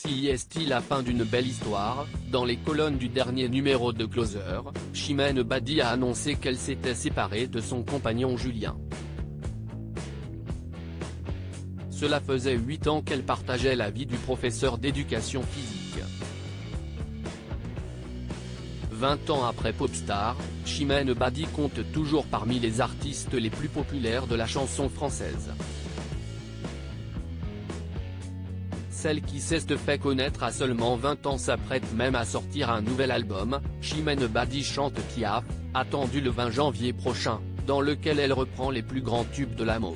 Si est-il la fin d'une belle histoire? Dans les colonnes du dernier numéro de Closer, Chimène Badi a annoncé qu'elle s'était séparée de son compagnon Julien. Cela faisait 8 ans qu'elle partageait la vie du professeur d'éducation physique. 20 ans après Popstar, Chimène Badi compte toujours parmi les artistes les plus populaires de la chanson française. Celle qui s'est fait connaître à seulement 20 ans s'apprête même à sortir un nouvel album, Chimène Badi chante Piaf, attendu le 20 janvier prochain, dans lequel elle reprend les plus grands tubes de la môme.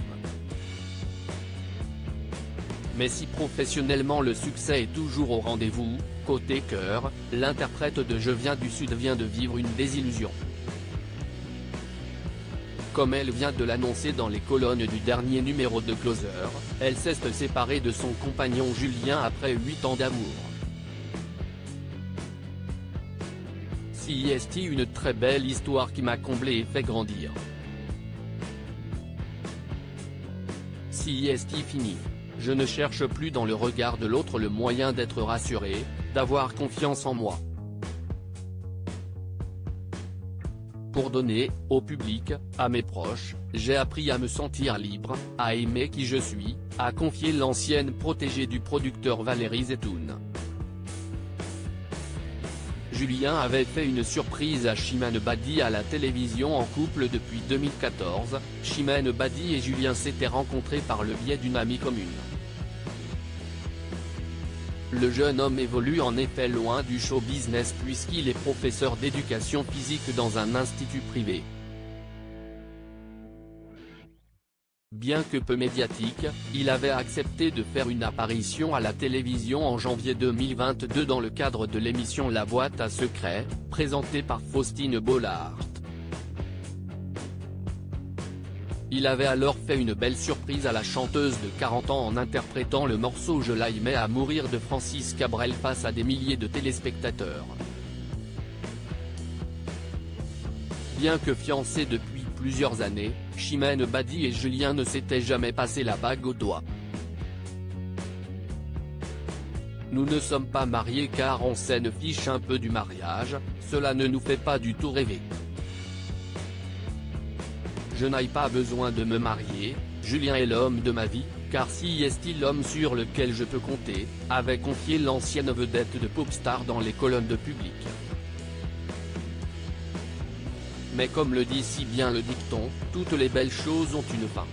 Mais si professionnellement le succès est toujours au rendez-vous, côté cœur, l'interprète de Je viens du Sud vient de vivre une désillusion. Comme elle vient de l'annoncer dans les colonnes du dernier numéro de Closer, elle s'est séparée de son compagnon Julien après 8 ans d'amour. Si est une très belle histoire qui m'a comblé et fait grandir. Si est fini. Je ne cherche plus dans le regard de l'autre le moyen d'être rassuré, d'avoir confiance en moi. Pour donner, au public, à mes proches, j'ai appris à me sentir libre, à aimer qui je suis, a confié l'ancienne protégée du producteur Valérie Zetoun. Julien avait fait une surprise à Chimène Badi à la télévision en couple depuis 2014, Chimène Badi et Julien s'étaient rencontrés par le biais d'une amie commune. Le jeune homme évolue en effet loin du show business puisqu'il est professeur d'éducation physique dans un institut privé. Bien que peu médiatique, il avait accepté de faire une apparition à la télévision en janvier 2022 dans le cadre de l'émission La Boîte à Secrets, présentée par Faustine Bollaert. Il avait alors fait une belle surprise à la chanteuse de 40 ans en interprétant le morceau Je l'aimais à mourir de Francis Cabrel face à des milliers de téléspectateurs. Bien que fiancés depuis plusieurs années, Chimène Badi et Julien ne s'étaient jamais passé la bague au doigt. Nous ne sommes pas mariés car on s'en fiche un peu du mariage, cela ne nous fait pas du tout rêver. Je n'ai pas besoin de me marier, Julien est l'homme de ma vie, car si est-il l'homme sur lequel je peux compter, avait confié l'ancienne vedette de Popstar dans les colonnes de Public. Mais comme le dit si bien le dicton, toutes les belles choses ont une fin.